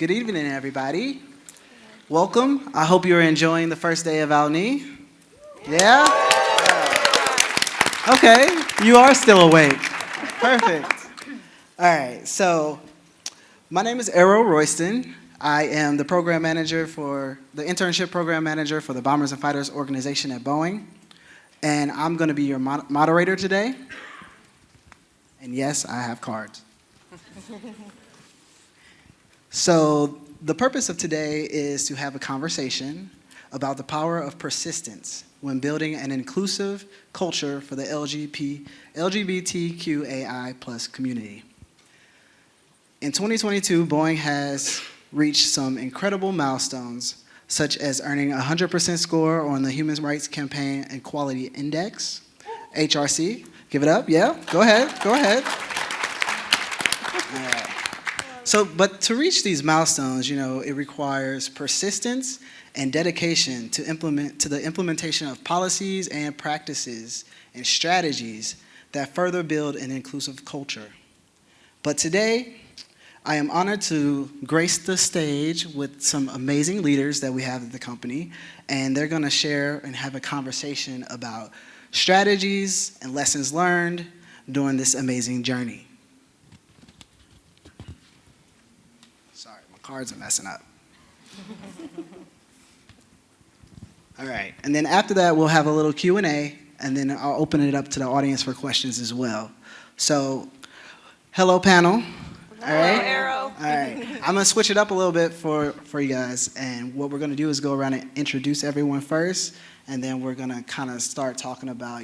Good evening, everybody. Welcome. I hope you're enjoying the first day of O&E. Yeah? Okay, you are still awake. Perfect. All right, so my name is Errol Royston. I am the internship program manager for the Bombers and Fighters organization at Boeing. And I'm going to be your moderator today. And yes, I have cards. So the purpose of today is to have a conversation about the power of persistence when building an inclusive culture for the LGBTQAI plus community. In 2022, Boeing has reached some incredible milestones, such as earning a 100% score on the Human Rights Campaign Equality Index, HRC. Give it up, yeah, go ahead. But to reach these milestones, it requires persistence and dedication to the implementation of policies and practices and strategies that further build an inclusive culture. But today, I am honored to grace the stage with some amazing leaders that we have at the company, and they're going to share and have a conversation about strategies and lessons learned during this amazing journey. Sorry, my cards are messing up. All right, and then after that, we'll have a little Q&A, and then I'll open it up to the audience for questions as well. So, hello, panel. All right. Arrow. All right. I'm going to switch it up a little bit for you guys. And what we're going to do is go around and introduce everyone first. And then we're going to kind of start talking about,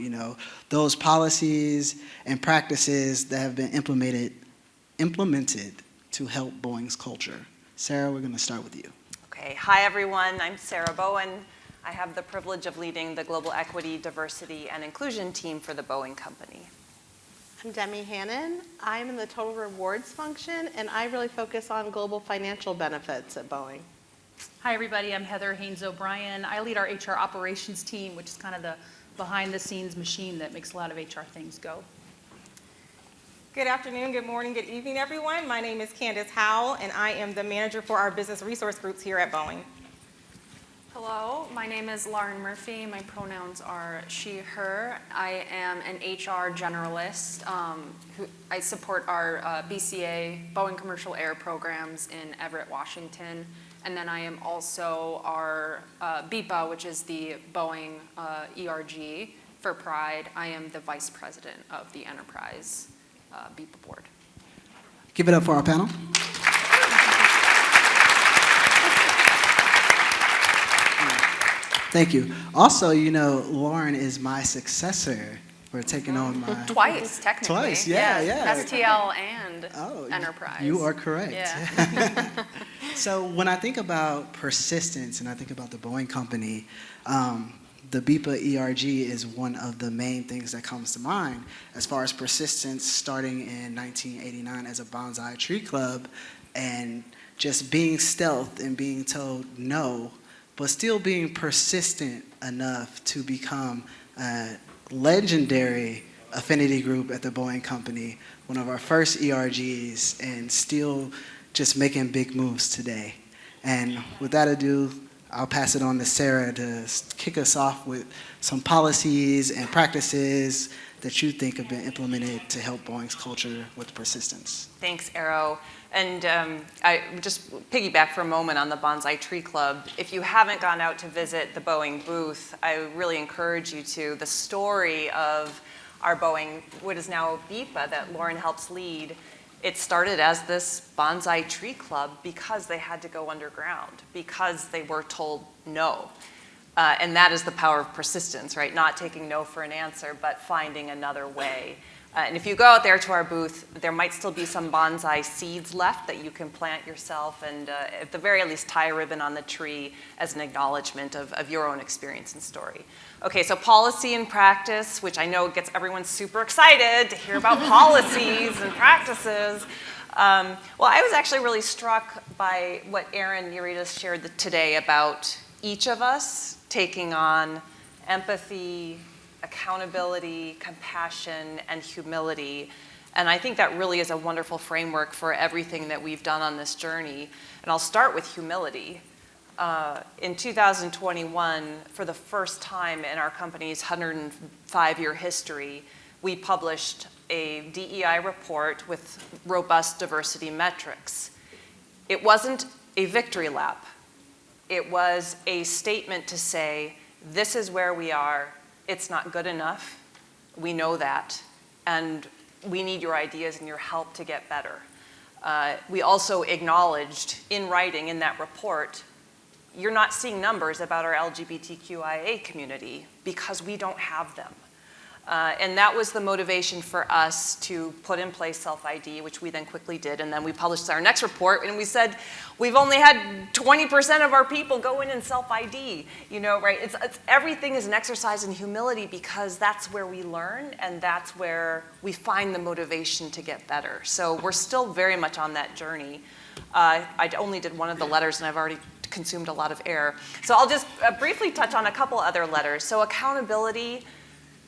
those policies and practices that have been implemented to help Boeing's culture. Sarah, we're going to start with you. Okay. Hi, everyone. I'm Sarah Bowen. I have the privilege of leading the Global Equity, Diversity, and Inclusion team for the Boeing Company. I'm Demi Hannon. I'm in the total rewards function, and I really focus on global financial benefits at Boeing. Hi, everybody. I'm Heather Haynes O'Brien. I lead our HR operations team, which is kind of the behind-the-scenes machine that makes a lot of HR things go. Good afternoon, good morning, good evening, everyone. My name is Candace Howell, and I am the manager for our business resource groups here at Boeing. Hello, my name is Lauren Murphy. My pronouns are she, her. I am an HR generalist. I support our BCA, Boeing Commercial Air programs in Everett, Washington. And then I am also our BEPA, which is the Boeing ERG for Pride. I am the vice president of the Enterprise BEPA board. Give it up for our panel. Thank you. Also, Lauren is my successor for taking on my... Twice, technically. Twice, yeah. STL and Enterprise. You are correct. Yeah. So when I think about persistence and I think about the Boeing Company, the BEPA ERG is one of the main things that comes to mind as far as persistence, starting in 1989 as a bonsai tree club and just being stealth and being told no, but still being persistent enough to become a legendary affinity group at the Boeing Company, one of our first ERGs, and still just making big moves today. And without ado, I'll pass it on to Sarah to kick us off with some policies and practices that you think have been implemented to help Boeing's culture with persistence. Thanks, Arrow. And I just piggyback for a moment on the Bonsai Tree Club. If you haven't gone out to visit the Boeing booth, I really encourage you to. The story of our Boeing, what is now BEPA, that Lauren helps lead, it started as this Bonsai Tree Club because they had to go underground, because they were told no. And that is the power of persistence, right? Not taking no for an answer, but finding another way. And if you go out there to our booth, there might still be some bonsai seeds left that you can plant yourself and at the very least tie a ribbon on the tree as an acknowledgement of your own experience and story. Okay, so policy and practice, which I know gets everyone super excited to hear about policies and practices. Well, I was actually really struck by what Aaron Uritas shared today about each of us taking on empathy, accountability, compassion, and humility And I think that really is a wonderful framework for everything that we've done on this journey. And I'll start with humility. In 2021, for the first time in our company's 105-year history, we published a DEI report with robust diversity metrics. It wasn't a victory lap. It was a statement to say, this is where we are. It's not good enough. We know that. And we need your ideas and your help to get better. We also acknowledged in writing in that report, you're not seeing numbers about our LGBTQIA community because we don't have them. And that was the motivation for us to put in place self-ID, which we then quickly did. And then we published our next report, and we said, we've only had 20% of our people go in and self-ID. You know, right? It's everything is an exercise in humility because that's where we learn, and that's where we find the motivation to get better. So we're still very much on that journey. I only did one of the letters, and I've already consumed a lot of air. So I'll just briefly touch on a couple other letters. So accountability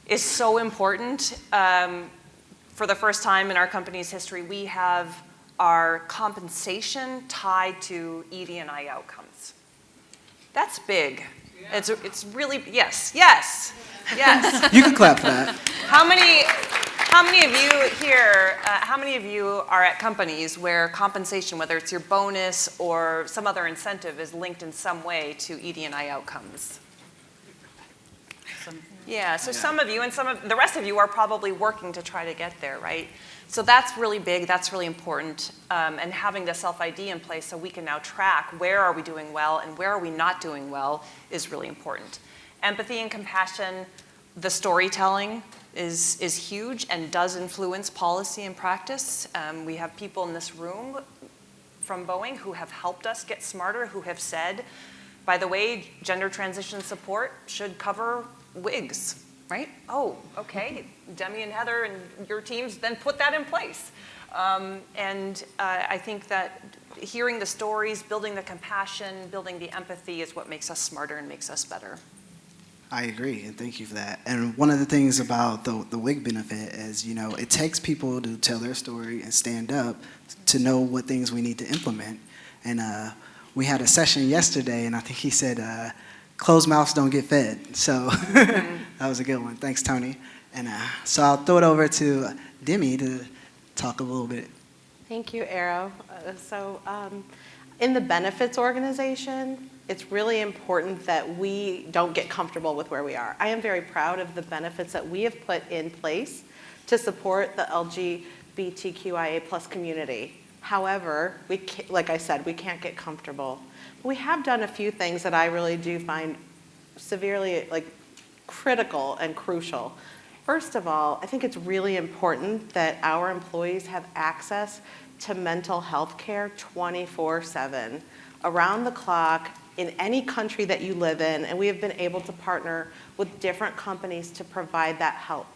is so important. For the first time in our company's history, we have our compensation tied to ED&I outcomes. That's big. Yeah. It's really, yes. You can clap for that. How many of you here, how many of you are at companies where compensation, whether it's your bonus or some other incentive, is linked in some way to ED&I outcomes? Yeah, so some of you and the rest of you are probably working to try to get there, right? So that's really big, that's really important, and having the self-ID in place so we can now track where are we doing well and where are we not doing well is really important. Empathy and compassion, the storytelling is huge and does influence policy and practice. We have people in this room from Boeing who have helped us get smarter, who have said, by the way, gender transition support should cover wigs, right? Oh, okay, Demi and Heather and your teams then put that in place. I think that hearing the stories, building the compassion, building the empathy is what makes us smarter and makes us better. I agree, and thank you for that. And one of the things about the wig benefit is, you know, it takes people to tell their story and stand up to know what things we need to implement. And we had a session yesterday, and I think he said, closed mouths don't get fed. So that was a good one. Thanks, Tony. And so I'll throw it over to Demi to talk a little bit. Thank you, Arrow. In the benefits organization, it's really important that we don't get comfortable with where we are. I am very proud of the benefits that we have put in place to support the LGBTQIA plus community. However, like I said, we can't get comfortable. We have done a few things that I really do find severely critical and crucial. First of all, I think it's really important that our employees have access to mental health care 24/7, around the clock, in any country that you live in, and we have been able to partner with different companies to provide that help.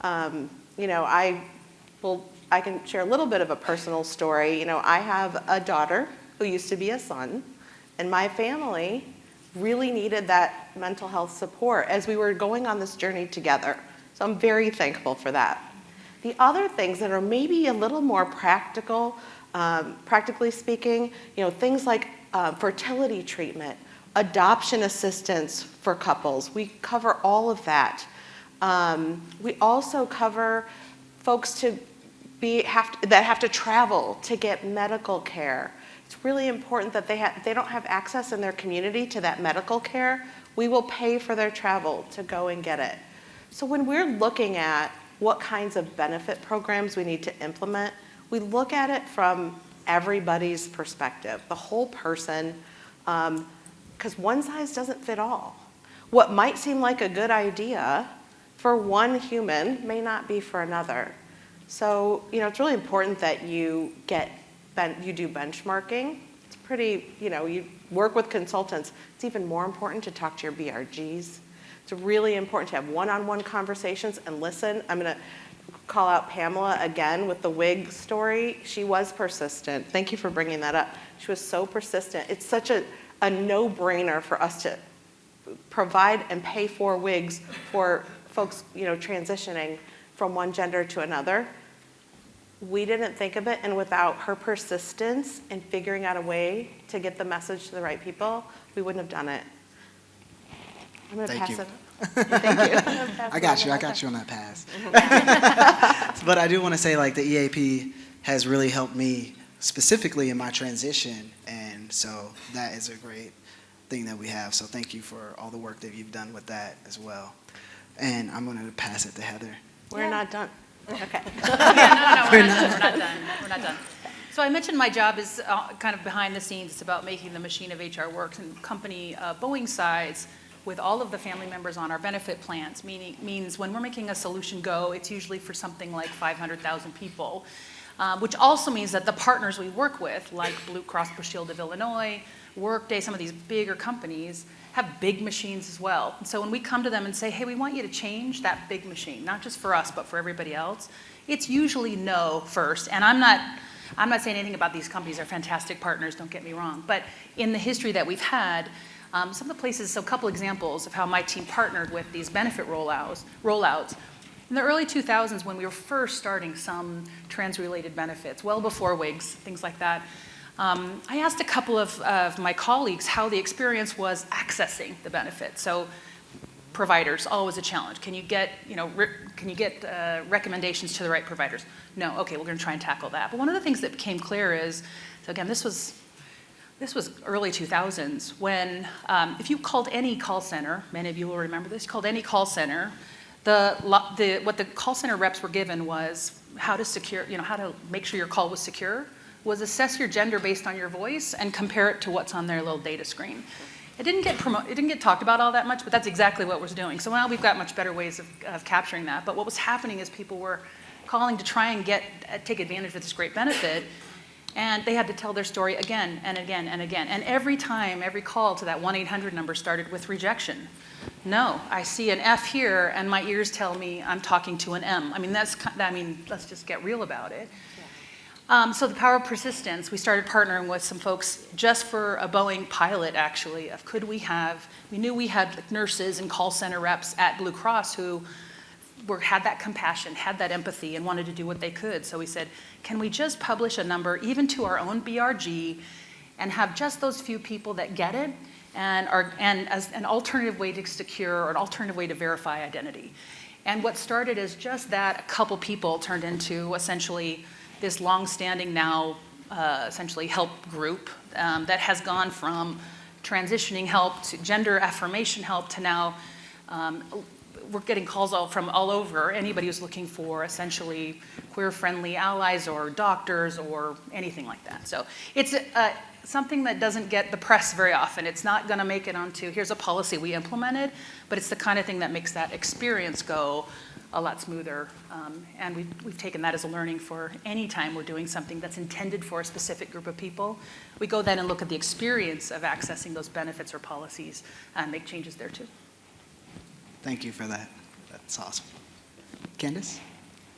You know, I can share a little bit of a personal story. You know, I have a daughter who used to be a son, and my family really needed that mental health support as we were going on this journey together. So I'm very thankful for that. The other things that are maybe a little more practical, practically speaking, you know, things like fertility treatment, adoption assistance for couples. We cover all of that. We also cover folks that have to travel to get medical care. It's really important that they don't have access in their community to that medical care. We will pay for their travel to go and get it. So when we're looking at what kinds of benefit programs we need to implement, we look at it from everybody's perspective, the whole person, because one size doesn't fit all. What might seem like a good idea for one human may not be for another. So, you know, it's really important that you do benchmarking. It's pretty, you know, you work with consultants. It's even more important to talk to your BRGs. It's really important to have one-on-one conversations and listen. I'm going to call out Pamela again with the wig story. She was persistent. Thank you for bringing that up. She was so persistent. It's such a no-brainer for us to provide and pay for wigs for folks, you know, transitioning from one gender to another. we didn't think of it, and without her persistence in figuring out a way to get the message to the right people, we wouldn't have done it. I'm going to Thank pass you. it. Thank you. I got you on that pass. But I do want to say, like, the EAP has really helped me specifically in my transition, and so that is a great thing that we have. So thank you for all the work that you've done with that as well. And I'm going to pass it to Heather. We're not done. Okay. Yeah, we're not done. We're not done. So I mentioned my job is kind of behind the scenes. It's about making the machine of HR work, and company Boeing sides with all of the family members on our benefit plans, means when we're making a solution go, it's usually for something like 500,000 people, which also means that the partners we work with, like Blue Cross Blue Shield of Illinois, Workday, some of these bigger companies, have big machines as well. And so when we come to them and say, hey, we want you to change that big machine, not just for us, but for everybody else, it's usually no first. And I'm not saying anything about these companies. They're fantastic partners, don't get me wrong. But in the history that we've had, some of the places, so a couple examples of how my team partnered with these benefit rollouts. In the early 2000s, when we were first starting some trans-related benefits, well before WIGs, things like that, I asked a couple of my colleagues how the experience was accessing the benefit. So providers, always a challenge. Can you get, recommendations to the right providers? No, okay, we're gonna try and tackle that. But one of the things that became clear is, so again, this was early 2000s, when if you called any call center, many of you will remember this, called any call center, what the call center reps were given was how to make sure your call was secure, was assess your gender based on your voice and compare it to what's on their little data screen. It didn't get talked about all that much, but that's exactly what we're doing. So now we've got much better ways of capturing that. But what was happening is people were calling to try and take advantage of this great benefit, and they had to tell their story again and again and again. And every time, every call to that 1-800 number started with rejection. No, I see an F here, and my ears tell me I'm talking to an M. Let's just get real about it. So the power of persistence, we started partnering with some folks just for a Boeing pilot, actually, of we knew we had nurses and call center reps at Blue Cross who had that compassion, had that empathy, and wanted to do what they could. So we said, can we just publish a number, even to our own BRG, and have just those few people that get it, and as an alternative way to secure, or an alternative way to verify identity. And what started as just that, a couple people turned into essentially this long-standing now essentially help group that has gone from transitioning help to gender affirmation help to now we're getting calls from all over. Anybody who's looking for essentially queer-friendly allies or doctors or anything like that. So it's something that doesn't get the press very often. It's not going to make it onto, here's a policy we implemented, but it's the kind of thing that makes that experience go a lot smoother. And we've taken that as a learning for any time we're doing something that's intended for a specific group of people. We go then and look at the experience of accessing those benefits or policies and make changes there too. Thank you for that. That's awesome. Candace?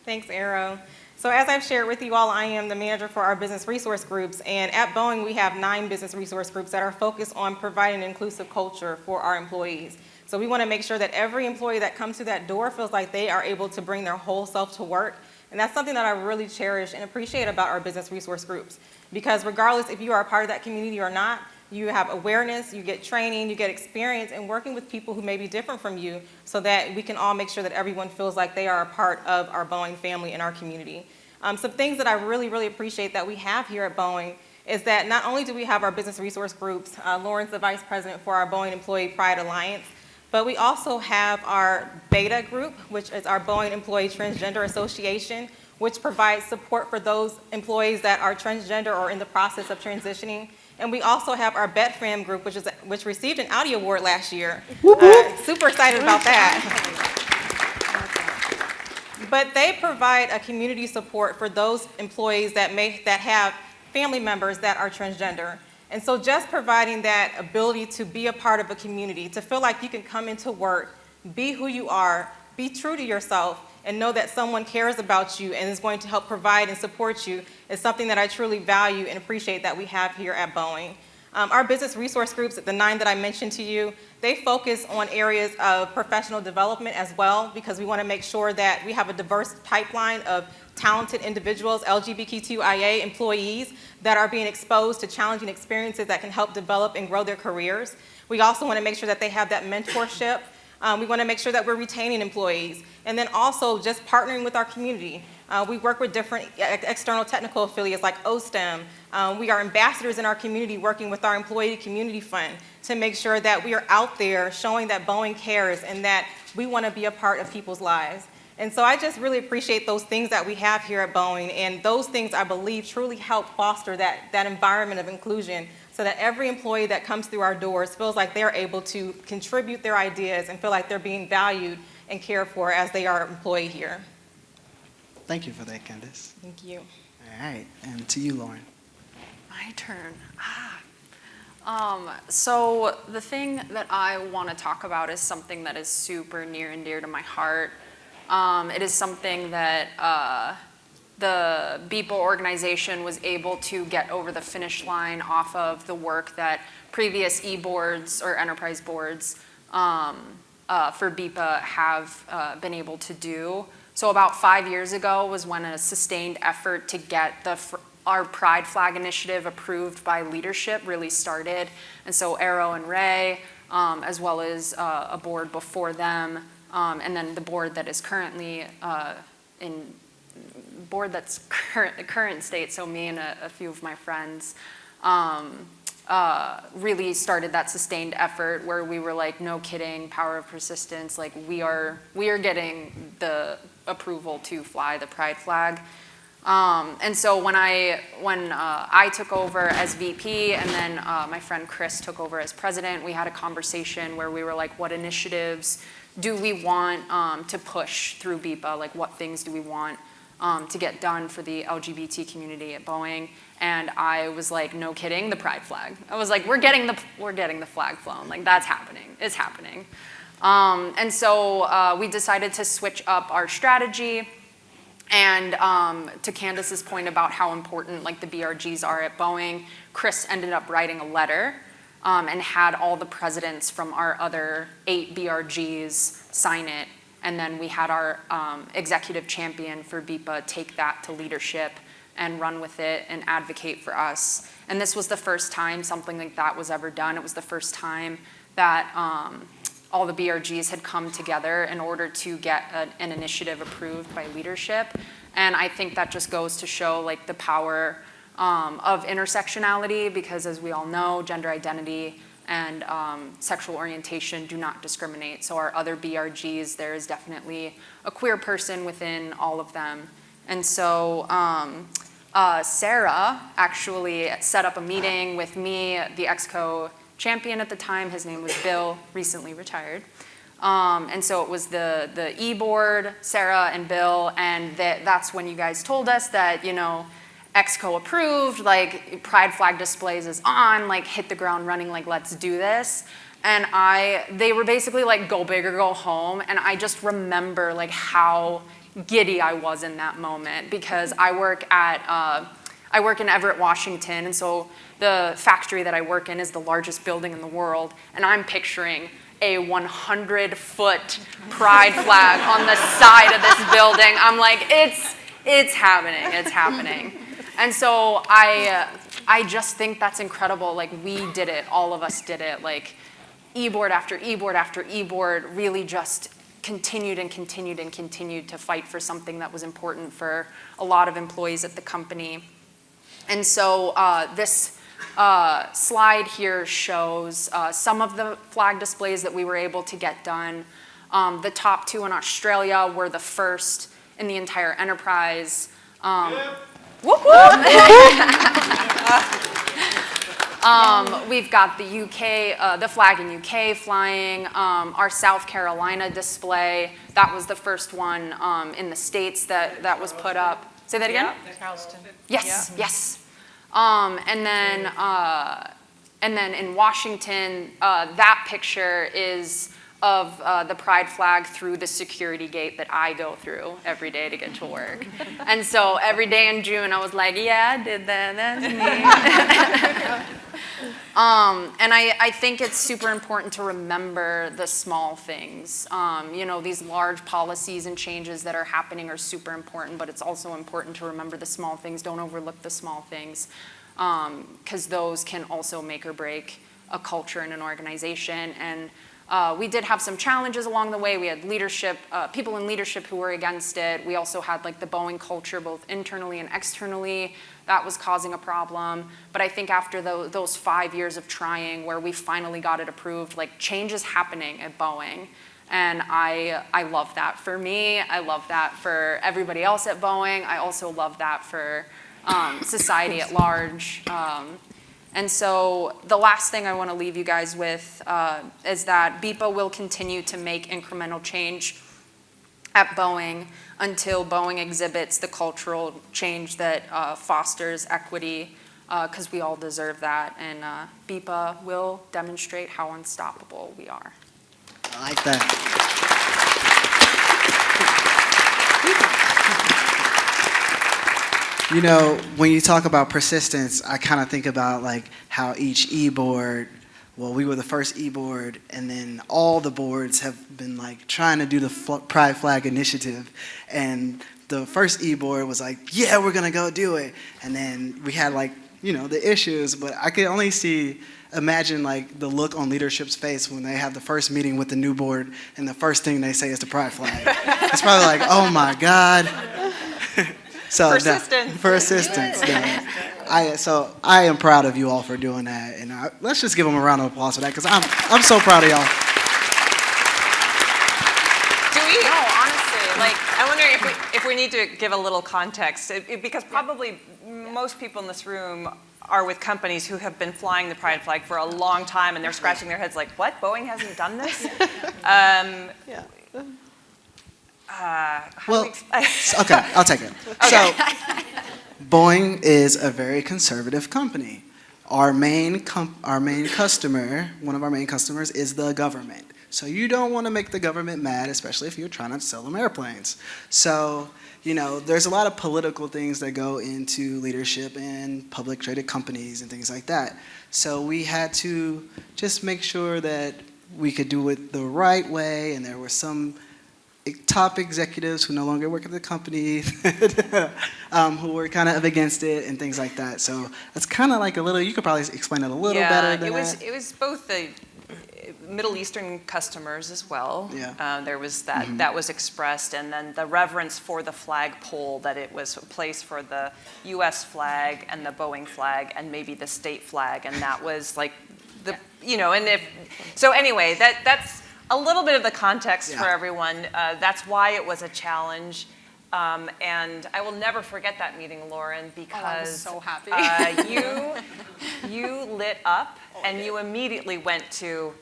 Thanks, Arrow. So as I've shared with you all, I am the manager for our business resource groups, and at Boeing we have 9 business resource groups that are focused on providing an inclusive culture for our employees. So we want to make sure that every employee that comes through that door feels like they are able to bring their whole self to work, and that's something that I really cherish and appreciate about our business resource groups, because regardless if you are a part of that community or not, you have awareness, you get training, you get experience in working with people who may be different from you, so that we can all make sure that everyone feels like they are a part of our Boeing family and our community. Some things that I really, really appreciate that we have here at Boeing is that not only do we have our business resource groups, Lauren's the vice president for our Boeing Employee Pride Alliance, but we also have our Beta group, which is our Boeing Employee Transgender Association, which provides support for those employees that are transgender or in the process of transitioning. And we also have our BetFam group, which received an Audi Award last year. Super excited about that. But they provide a community support for those employees that have family members that are transgender. And so just providing that ability to be a part of a community, to feel like you can come into work, be who you are, be true to yourself, and know that someone cares about you and is going to help provide and support you is something that I truly value and appreciate that we have here at Boeing. Our business resource groups, the 9 that I mentioned to you, they focus on areas of professional development as well, because we want to make sure that we have a diverse pipeline of talented individuals, LGBTQIA employees, that are being exposed to challenging experiences that can help develop and grow their careers. We also want to make sure that they have that mentorship. We want to make sure that we're retaining employees. And then also just partnering with our community. We work with different external technical affiliates like O&ESummit2022. We are ambassadors in our community working with our employee community fund to make sure that we are out there showing that Boeing cares and that we want to be a part of people's lives. And so I just really appreciate those things that we have here at Boeing, and those things I believe truly help foster that environment of inclusion so that every employee that comes through our doors feels like they're able to contribute their ideas and feel like they're being valued and cared for as they are employed here. Thank you for that, Candace. Thank you. All right, and to you, Lauren. My turn. So the thing that I want to talk about is something that is super near and dear to my heart. It is something that the BEPA organization was able to get over the finish line off of the work that previous e-boards or enterprise boards for BEPA have been able to do. So about 5 years ago was when a sustained effort to get our Pride Flag initiative approved by leadership really started. And so Arrow and Ray, as well as a board before them, and then the board that is currently current state, so me and a few of my friends, really started that sustained effort where we were like, no kidding, power of persistence, like we are getting the approval to fly the Pride Flag. And so when I took over as VP and then my friend Chris took over as president, we had a conversation where we were like, what initiatives do we want to push through BEPA? Like what things do we want to get done for the LGBT community at Boeing? And I was like, no kidding, the Pride Flag. I was like, we're getting the flag flown. Like that's happening. It's happening. And so we decided to switch up our strategy. And to Candace's point about how important like the BRGs are at Boeing, Chris ended up writing a letter and had all the presidents from our other 8 BRGs sign it. And then we had our executive champion for BEPA take that to leadership and run with it and advocate for us. And this was the first time something like that was ever done. It was the first time that all the BRGs had come together in order to get an initiative approved by leadership. And I think that just goes to show like the power of intersectionality, because as we all know, gender identity and sexual orientation do not discriminate. So our other BRGs, there is definitely a queer person within all of them. And so Sarah actually set up a meeting with me, the EXCO champion at the time. His name was Bill, recently retired. And so it was the e-board, Sarah and Bill, and that's when you guys told us that, you know, EXCO approved, like Pride Flag displays is on, like hit the ground running, like let's do this. And they were basically like go big or go home. And I just remember like how giddy I was in that moment, because I work in Everett, Washington, and so the factory that I work in is the largest building in the world, and I'm picturing a 100-foot pride flag on the side of this building. I'm like, it's happening. And so I just think that's incredible. Like we did it, all of us did it. Like e-board after e-board after e-board really just continued to fight for something that was important for a lot of employees at the company. And so this slide here shows some of the flag displays that we were able to get done. The top 2 in Australia were the first in the entire enterprise. Whoop, whoop. We've got the UK, the flag in UK flying, our South Carolina display. That was the first one in the States that was put up. Say that again? Charleston. Yes, yes. And then in Washington, that picture is of the pride flag through the security gate that I go through every day to get to work. And so every day in June, I was like, yeah, I did that, that's me. And I think it's super important to remember the small things. You know, these large policies and changes that are happening are super important, but it's also important to remember the small things. Don't overlook the small things, because those can also make or break a culture in an organization. And we did have some challenges along the way. We had leadership, people in leadership who were against it. We also had like the Boeing culture, both internally and externally, that was causing a problem. But I think after those 5 years of trying, where we finally got it approved, like change is happening at Boeing. And I love that for me. I love that for everybody else at Boeing. I also love that for society at large. And so the last thing I want to leave you guys with is that BEPA will continue to make incremental change at Boeing until Boeing exhibits the cultural change that fosters equity, because we all deserve that. And BEPA will demonstrate how unstoppable we are. I like that. You know, when you talk about persistence, I kind of think about like how each e-board, well, we were the first e-board, and then all the boards have been like trying to do the Pride Flag Initiative, and the first e-board was like, yeah, we're gonna go do it, and then we had like, you know, the issues, but I could only imagine like the look on leadership's face when they have the first meeting with the new board, and the first thing they say is the Pride Flag. It's probably like, oh my God. So Persistence. Persistence. I am proud of you all for doing that, and let's just give them a round of applause for that, because I'm so proud of y'all. Do we? No, honestly, like I wonder if we need to give a little context, because probably most people in this room are with companies who have been flying the Pride flag for a long time, and they're scratching their heads like, what? Boeing hasn't done this? Yeah. Okay, I'll take it. Okay. So, Boeing is a very conservative company. Our main customer, one of our main customers, is the government. So you don't want to make the government mad, especially if you're trying to sell them airplanes. So, you know, there's a lot of political things that go into leadership in public traded companies and things like that. So we had to just make sure that we could do it the right way, and there were some top executives who no longer work at the company who were kind of against it and things like that. So it's kind of like a little, you could probably explain it a little better than that. It was both the Middle Eastern customers as well. Yeah. There was that, that was expressed, and then the reverence for the flagpole, that it was a place for the US flag and the Boeing flag and maybe the state flag, and that was like the, you know, and so anyway, that's a little bit of the context for everyone. That's why it was a challenge. And I will never forget that meeting, Lauren, because I was so happy. you lit up, and you immediately went to,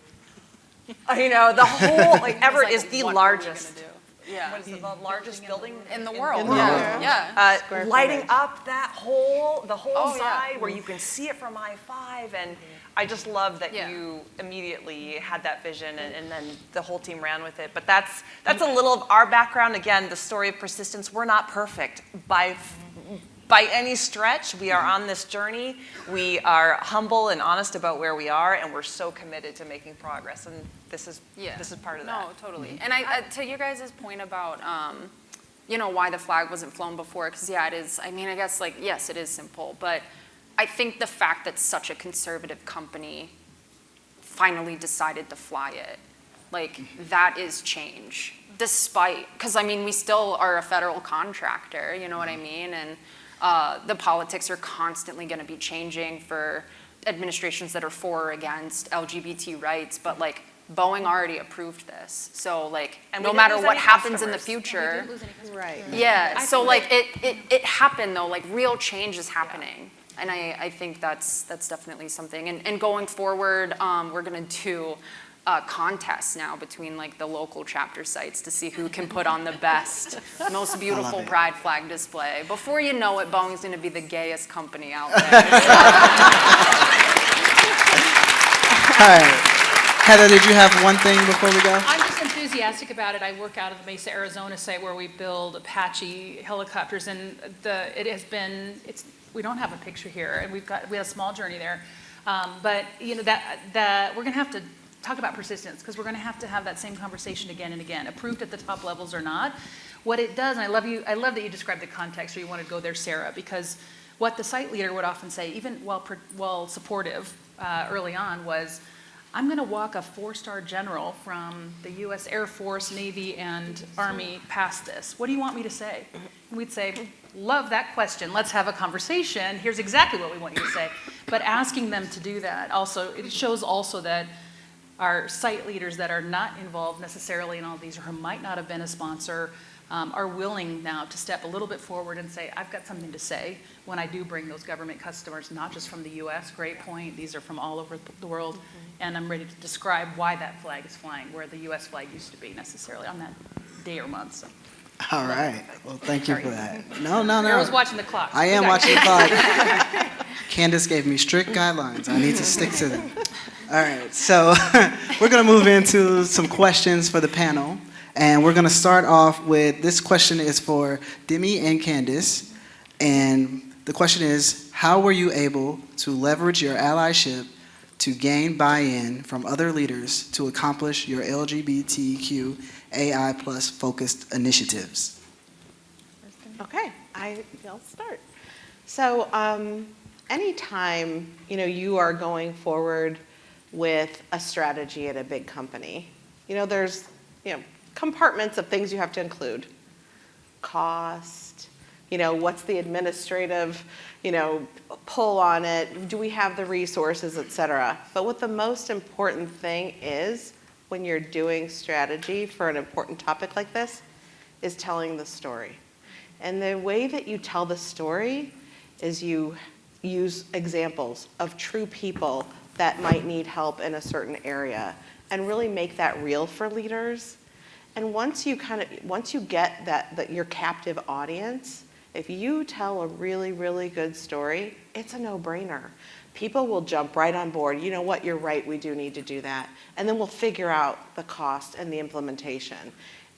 you know, the whole, like Everett is the largest. Yeah. What is the largest building In the world. In the world. Yeah. Lighting up the whole Oh, yeah. side where you can see it from I-5, and I just love that you immediately had that vision, and then the whole team ran with it. But that's a little of our background. Again, the story of persistence. We're not perfect by any stretch. We are on this journey. We are humble and honest about where we are, and we're so committed to making progress. And this is part of that. No, totally. And I to you guys' point about you know, why the flag wasn't flown before, because it is. I mean, I guess like yes, it is simple, but I think the fact that such a conservative company finally decided to fly it, like that is change. Despite, because I mean, we still are a federal contractor, you know what I mean? And the politics are constantly going to be changing for administrations that are for or against LGBT rights, but like Boeing already approved this. So like, And no we didn't matter lose what any happens in the customers. future, Right. yeah, so like it happened though, like real change is happening. And I think that's definitely something. And going forward, we're gonna do contests now between like the local chapter sites to see who can put on the best, most beautiful pride flag display. Before you know it, Boeing's gonna be the gayest company out there. All right. Heather, did you have one thing before we go? I'm just enthusiastic about it. I work out of the Mesa, Arizona site where we build Apache helicopters, and it has been, we don't have a picture here, and we had a small journey there. But that we're going to have to talk about persistence, because we're going to have that same conversation again and again, approved at the top levels or not. What it does, and I love that you described the context, or you want to go there, Sarah, because what the site leader would often say, even while supportive early on, was, I'm going to walk a 4-star general from the U.S. Air Force, Navy, and Army past this. What do you want me to say? And we'd say, love that question. Let's have a conversation. Here's exactly what we want you to say. But asking them to do that also, it shows also that our site leaders that are not involved necessarily in all these, or who might not have been a sponsor, are willing now to step a little bit forward and say, I've got something to say when I do bring those government customers, not just from the US, great point, these are from all over the world, and I'm ready to describe why that flag is flying, where the US flag used to be necessarily on that day or month. So. All right. Well, thank you for that. No. I was watching the clock. I am watching the clock. Candace gave me strict guidelines. I need to stick to them. All right. So we're going to move into some questions for the panel. And we're going to start off with, this question is for Demi and Candace. And the question is, how were you able to leverage your allyship to gain buy-in from other leaders to accomplish your LGBTQAI plus focused initiatives? Okay, I'll start. So anytime you are going forward with a strategy at a big company, there's compartments of things you have to include. Cost, what's the administrative, pull on it? Do we have the resources, et cetera? But what the most important thing is when you're doing strategy for an important topic like this is telling the story. And the way that you tell the story is you use examples of true people that might need help in a certain area and really make that real for leaders. And once you get that your captive audience, if you tell a really, really good story, it's a no-brainer. People will jump right on board. You know what, you're right, we do need to do that. And then we'll figure out the cost and the implementation.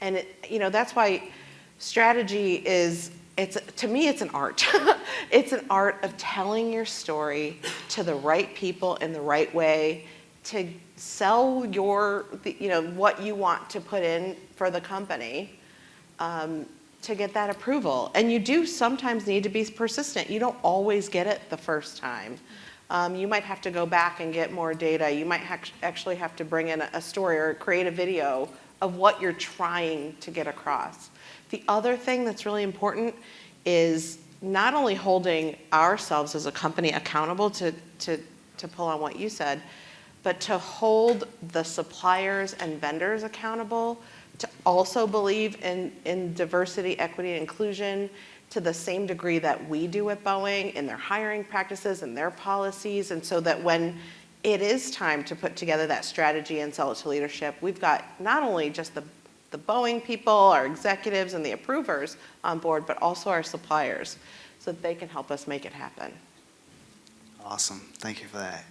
And that's why strategy to me, it's an art. It's an art of telling your story to the right people in the right way, to sell what you want to put in for the company, to get that approval. And you do sometimes need to be persistent. You don't always get it the first time. You might have to go back and get more data. You might actually have to bring in a story or create a video of what you're trying to get across. The other thing that's really important is not only holding ourselves as a company accountable to pull on what you said, but to hold the suppliers and vendors accountable, to also believe in diversity, equity, and inclusion to the same degree that we do at Boeing in their hiring practices and their policies, and so that when it is time to put together that strategy and sell it to leadership, we've got not only just the Boeing people, our executives, and the approvers on board, but also our suppliers, so that they can help us make it happen. Awesome. Thank you for that.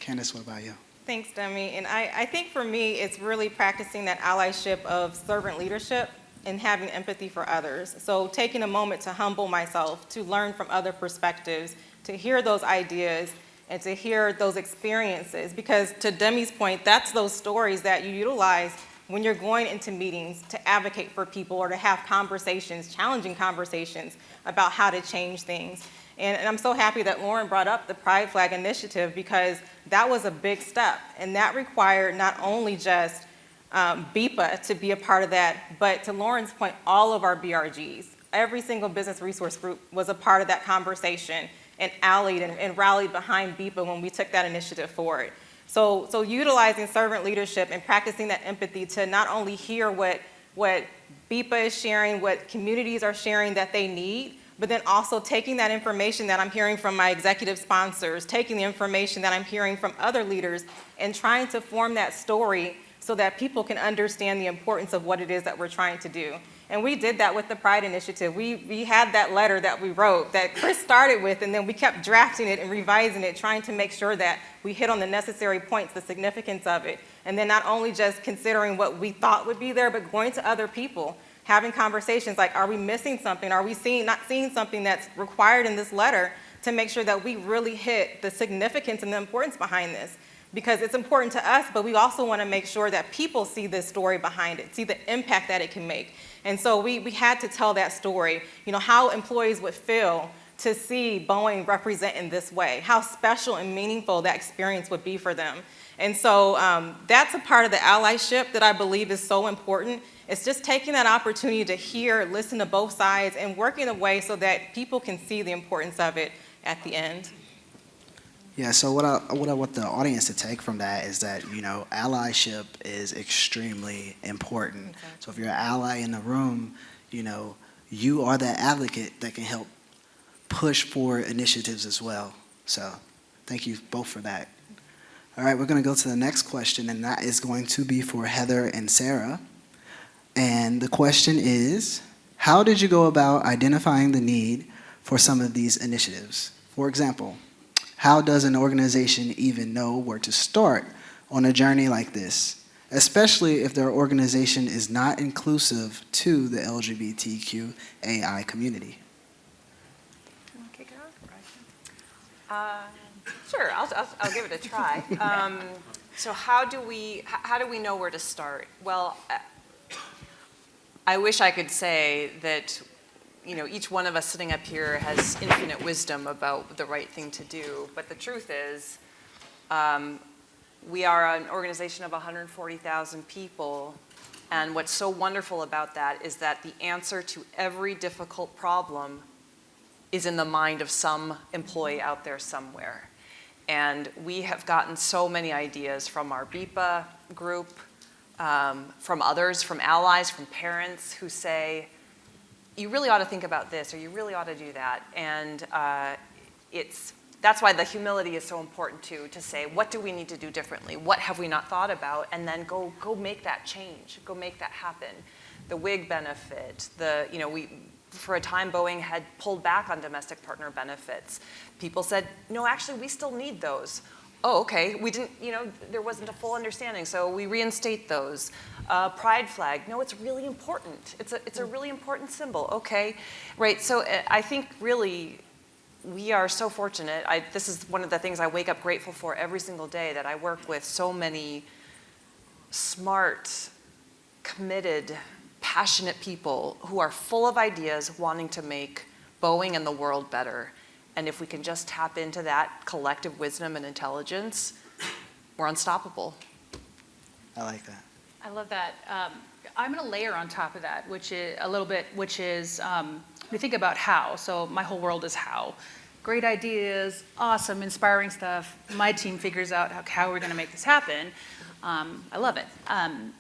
Candace, what about you? Thanks, Demi. And I think for me, it's really practicing that allyship of servant leadership and having empathy for others. So taking a moment to humble myself, to learn from other perspectives, to hear those ideas, and to hear those experiences. Because to Demi's point, that's those stories that you utilize when you're going into meetings to advocate for people or to have conversations, challenging conversations about how to change things. And I'm so happy that Lauren brought up the Pride Flag Initiative, because that was a big step. And that required not only just BIPA to be a part of that, but to Lauren's point, all of our BRGs, every single business resource group was a part of that conversation and allied and rallied behind BIPA when we took that initiative forward. So utilizing servant leadership and practicing that empathy to not only hear what BIPA is sharing, what communities are sharing that they need, but then also taking that information that I'm hearing from my executive sponsors, taking the information that I'm hearing from other leaders, and trying to form that story so that people can understand the importance of what it is that we're trying to do. And we did that with the Pride Initiative. We had that letter that we wrote that Chris started with, and then we kept drafting it and revising it, trying to make sure that we hit on the necessary points, the significance of it. And then not only just considering what we thought would be there, but going to other people, having conversations like, are we missing something? Are we not seeing something that's required in this letter to make sure that we really hit the significance and the importance behind this. Because it's important to us, but we also want to make sure that people see this story behind it, see the impact that it can make. And so we had to tell that story, how employees would feel to see Boeing represent in this way, how special and meaningful that experience would be for them. And so that's a part of the allyship that I believe is so important. It's just taking that opportunity to hear, listen to both sides, and work in a way so that people can see the importance of it at the end. Yeah, so what I want the audience to take from that is that, allyship is extremely important. Okay. So if you're an ally in the room, you are that advocate that can help push for initiatives as well. So thank you both for that. All right, we're going to go to the next question, and that is going to be for Heather and Sarah. And the question is, how did you go about identifying the need for some of these initiatives? For example, how does an organization even know where to start on a journey like this, especially if their organization is not inclusive to the LGBTQAI community? Kick it off? Sure, I'll give it a try. So how do we know where to start? Well, I wish I could say that each one of us sitting up here has infinite wisdom about the right thing to do. But the truth is, we are an organization of 140,000 people. And what's so wonderful about that is that the answer to every difficult problem is in the mind of some employee out there somewhere. And we have gotten so many ideas from our BIPA group, from others, from allies, from parents who say, you really ought to think about this, or you really ought to do that. And that's why the humility is so important too, to say, what do we need to do differently? What have we not thought about? And then go make that change, go make that happen. The WIG benefit, for a time Boeing had pulled back on domestic partner benefits. People said, no, actually we still need those. Oh, okay, we didn't, there wasn't a full understanding, so we reinstate those. Pride flag, no, it's really important. It's a really important symbol, okay? Right, so I think really we are so fortunate. This is one of the things I wake up grateful for every single day, that I work with so many smart, committed, passionate people who are full of ideas wanting to make Boeing and the world better. And if we can just tap into that collective wisdom and intelligence, we're unstoppable. I like that. I love that. I'm going to layer on top of that, which is we think about how. So my whole world is how. Great ideas, awesome, inspiring stuff. My team figures out how we're going to make this happen. I love it. And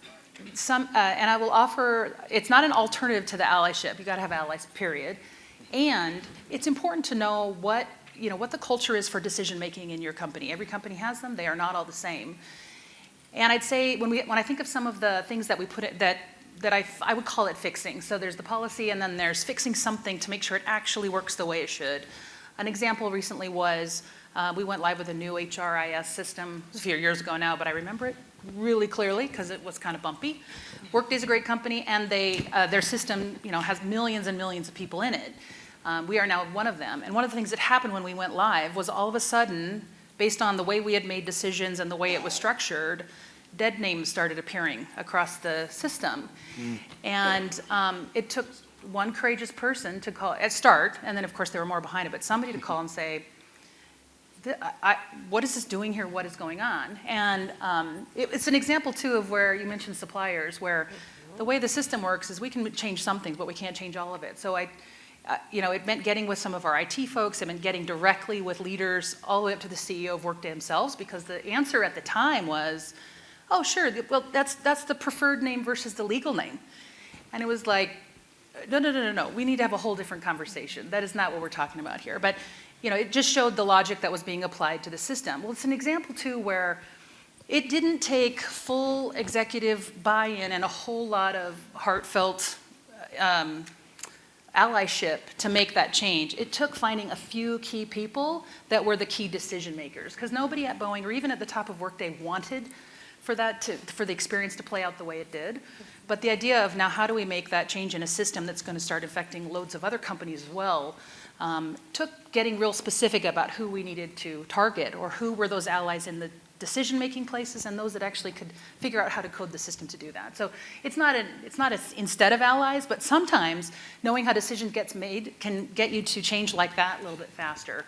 I will offer, it's not an alternative to the allyship. You got to have allies, period. And it's important to know what the culture is for decision making in your company. Every company has them. They are not all the same. And I'd say when I think of some of the things that we put it, that I would call it fixing. So there's the policy, and then there's fixing something to make sure it actually works the way it should. An example recently was we went live with a new HRIS system. It was a few years ago now, but I remember it really clearly because it was kind of bumpy. Workday's a great company, and their system has millions and millions of people in it. We are now one of them. And one of the things that happened when we went live was all of a sudden, based on the way we had made decisions and the way it was structured, dead names started appearing across the system. And it took one courageous person to call, at start, and then of course there were more behind it, but somebody to call and say, what is this doing here? What is going on? And it's an example too of where you mentioned suppliers, where the way the system works is we can change some things, but we can't change all of it. So it meant getting with some of our IT folks. It meant getting directly with leaders all the way up to the CEO of Workday themselves, because the answer at the time was, oh, sure, well, that's the preferred name versus the legal name. And it was like, no, we need to have a whole different conversation. That is not what we're talking about here. But it just showed the logic that was being applied to the system. Well, it's an example too where it didn't take full executive buy-in and a whole lot of heartfelt allyship to make that change. It took finding a few key people that were the key decision makers, because nobody at Boeing or even at the top of Workday wanted for the experience to play out the way it did. But the idea of now how do we make that change in a system that's going to start affecting loads of other companies as well took getting real specific about who we needed to target or who were those allies in the decision-making places and those that actually could figure out how to code the system to do that. So it's not instead of allies, but sometimes knowing how decision gets made can get you to change like that a little bit faster.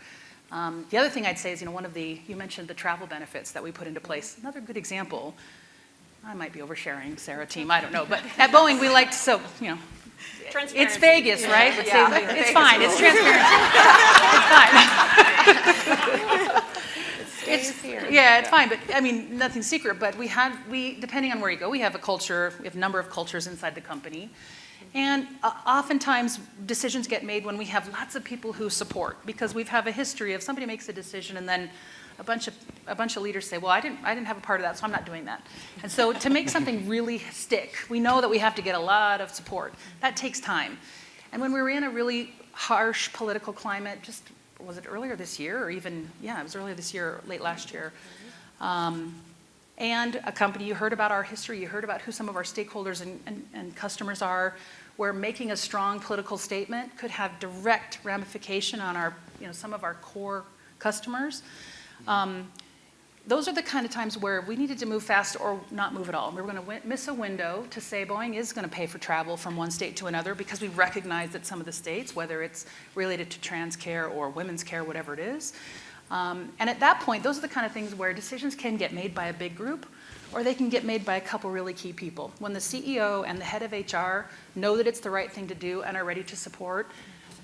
The other thing I'd say is, you mentioned the travel benefits that we put into place. Another good example, I might be oversharing, Sarah team, I don't know, but at Boeing we like to, it's Vegas, right? But Yeah. it's fine, it's transparency. It's fine. It's fine, but I mean, nothing's secret, but depending on where you go, we have a number of cultures inside the company. And oftentimes decisions get made when we have lots of people who support, because we have a history of somebody makes a decision and then a bunch of leaders say, well, I didn't have a part of that, so I'm not doing that. And so to make something really stick, we know that we have to get a lot of support. That takes time. And when we were in a really harsh political climate, was it earlier this year or even, it was earlier this year, late last year. And a company, you heard about our history, you heard about who some of our stakeholders and customers are, where making a strong political statement could have direct ramification on some of our core customers. Those are the kind of times where we needed to move fast or not move at all. We were going to miss a window to say Boeing is going to pay for travel from one state to another because we recognize that some of the states, whether it's related to trans care or women's care, whatever it is. And at that point, those are the kind of things where decisions can get made by a big group or they can get made by a couple really key people. When the CEO and the head of HR know that it's the right thing to do and are ready to support,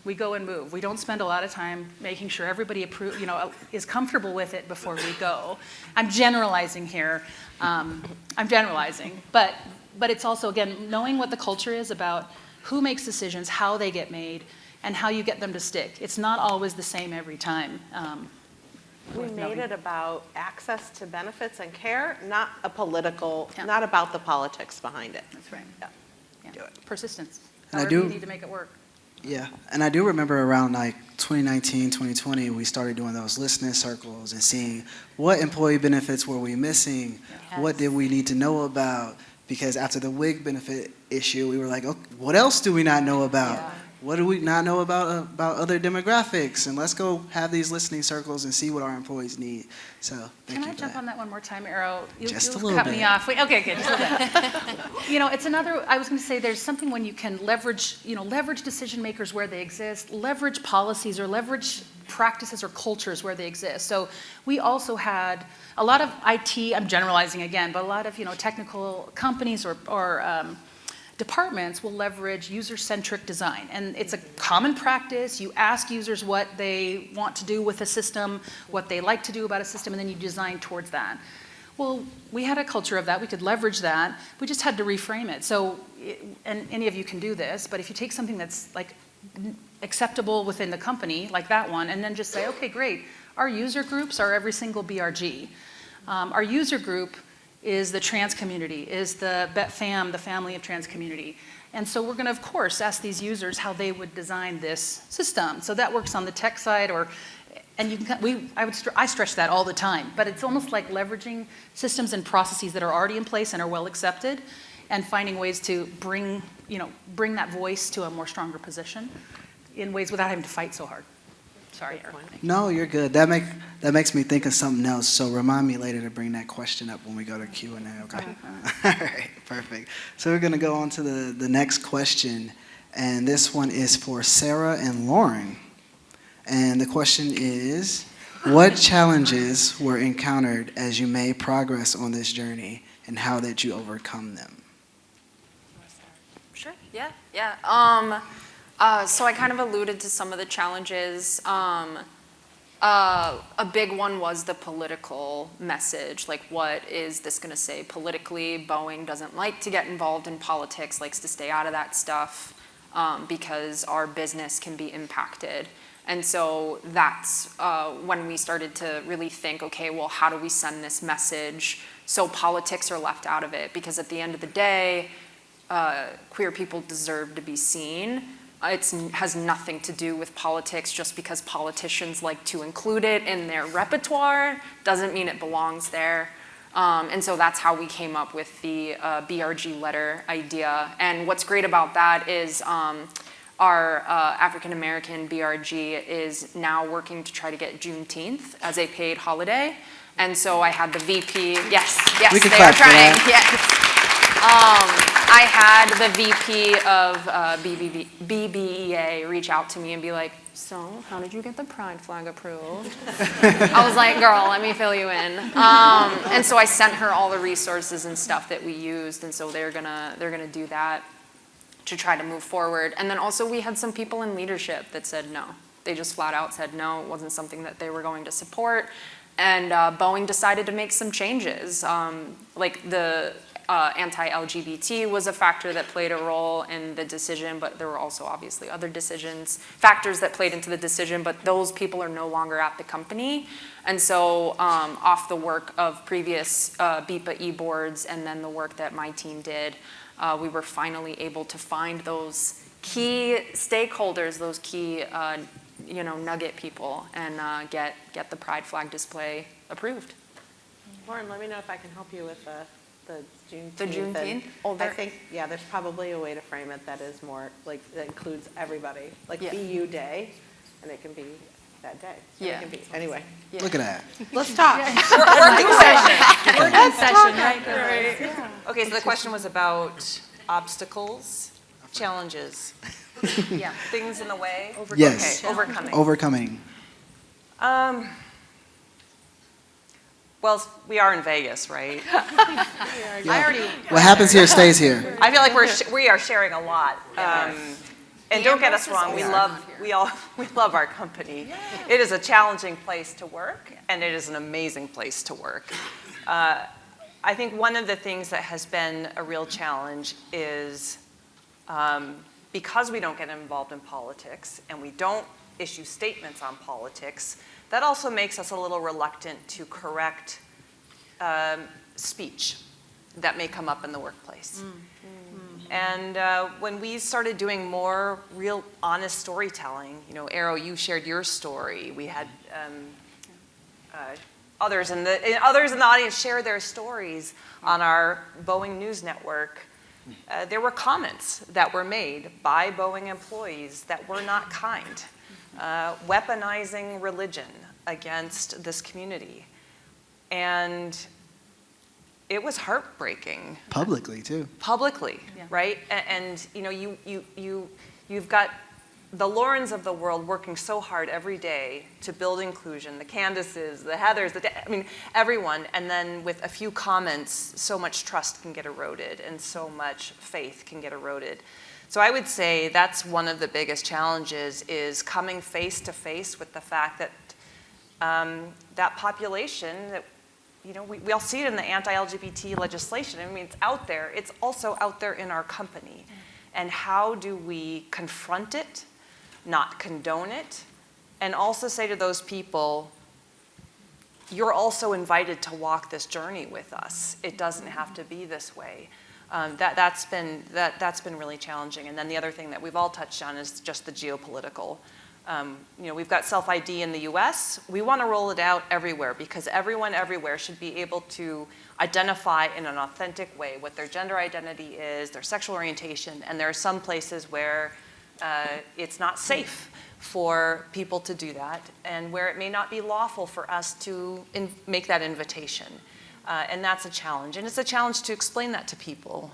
we go and move. We don't spend a lot of time making sure everybody is comfortable with it before we go. I'm generalizing here. But it's also, again, knowing what the culture is about who makes decisions, how they get made, and how you get them to stick. It's not always the same every time. We made it about access to benefits and care, not not about the politics behind it. That's right. Yeah. Yeah. Persistence. And I However you do- need to make it work. Yeah, and I do remember around 2019, 2020, we started doing those listening circles and seeing what employee benefits were we missing, what did we need to know about, because after the WIG benefit issue, we were like, okay, what else do we not know about? Yeah. What do we not know about other demographics? And let's go have these listening circles and see what our employees need. So thank Can you I for jump that. on that one more time, Arrow? Just a You'll little cut me bit. off. Wait, okay, just a little bit. It's another, I was going to say there's something when you can leverage decision makers where they exist, leverage policies or leverage practices or cultures where they exist. So we also had a lot of IT, I'm generalizing again, but a lot of technical companies or departments will leverage user-centric design. And it's a common practice. You ask users what they want to do with a system, what they like to do about a system, and then you design towards that. Well, we had a culture of that. We could leverage that. We just had to reframe it. So, and any of you can do this, but if you take something that's like acceptable within the company, like that one, and then just say, okay, great. Our user groups are every single BRG. Our user group is the trans community, is the BETFAM, the family of trans community. And so we're going to, of course, ask these users how they would design this system. So that works on the tech side, I stretch that all the time, but it's almost like leveraging systems and processes that are already in place and are well accepted, and finding ways to bring that voice to a more stronger position in ways without having to fight so hard. Sorry, Eric. No, you're good. That makes me think of something else. So remind me later to bring that question up when we go to Q&A, okay? All right, perfect. So we're going to go on to the next question, and this one is for Sarah and Lauren. And the question is, what challenges were encountered as you made progress on this journey, and how did you overcome them? Sure, yeah. So I kind of alluded to some of the challenges. A big one was the political message. Like, what is this going to say politically? Boeing doesn't like to get involved in politics, likes to stay out of that stuff because our business can be impacted. And so that's when we started to really think, okay, well, how do we send this message so politics are left out of it? Because at the end of the day, queer people deserve to be seen. It has nothing to do with politics. Just because politicians like to include it in their repertoire doesn't mean it belongs there. And so that's how we came up with the BRG letter idea. And what's great about that is our African American BRG is now working to try to get Juneteenth as a paid holiday. And so I had the VP, yes, We can they clap are for trying, that. yes. I had the VP of BBEA reach out to me and be like, so how did you get the pride flag approved? I was like, girl, let me fill you in. And so I sent her all the resources and stuff that we used, and so they're gonna do that to try to move forward. And then also we had some people in leadership that said no. They just flat out said no, it wasn't something that they were going to support. And Boeing decided to make some changes. Like the anti-LGBT was a factor that played a role in the decision, but there were also obviously other factors that played into the decision, but those people are no longer at the company. And so off the work of previous BIPA e-boards and then the work that my team did, we were finally able to find those key stakeholders, those key nugget people, and get the pride flag display approved. Lauren, let me know if I can help you with the Juneteenth. The Juneteenth? I think, yeah, there's probably a way to frame it that is more, like, that includes everybody. Like Yeah. BU Day, and it can be that day. So Yeah. It can be, anyway, Yeah. Look at that. let's talk. Working session, right? Okay, so the question was about obstacles, challenges, Yeah. things in the way. Yes. Okay, overcoming. Overcoming. Well, we are in Vegas, right? What happens here stays here. I feel like we are sharing a lot. And don't get us wrong, we love our company. It is a challenging place to work, and it is an amazing place to work. I think one of the things that has been a real challenge is because we don't get involved in politics and we don't issue statements on politics, that also makes us a little reluctant to correct speech that may come up in the workplace. And when we started doing more real honest storytelling, Arrow, you shared your story. We had others in the audience share their stories on our Boeing News Network. There were comments that were made by Boeing employees that were not kind, weaponizing religion against this community. And it was heartbreaking. Publicly, too. Publicly, Yeah. right? And you've got the Laurens of the world working so hard every day to build inclusion, the Candaces, the Heathers, everyone, and then with a few comments, so much trust can get eroded and so much faith can get eroded. So I would say that's one of the biggest challenges, is coming face to face with the fact that that population, that we all see it in the anti-LGBT legislation. I mean, it's out there. It's also out there in our company. And how do we confront it, not condone it, and also say to those people, you're also invited to walk this journey with us. It doesn't have to be this way. That's been really challenging. And then the other thing that we've all touched on is just the geopolitical. We've got self-ID in the US. We want to roll it out everywhere, because everyone everywhere should be able to identify in an authentic way what their gender identity is, their sexual orientation, and there are some places where it's not safe for people to do that, and where it may not be lawful for us to make that invitation. And that's a challenge. And it's a challenge to explain that to people.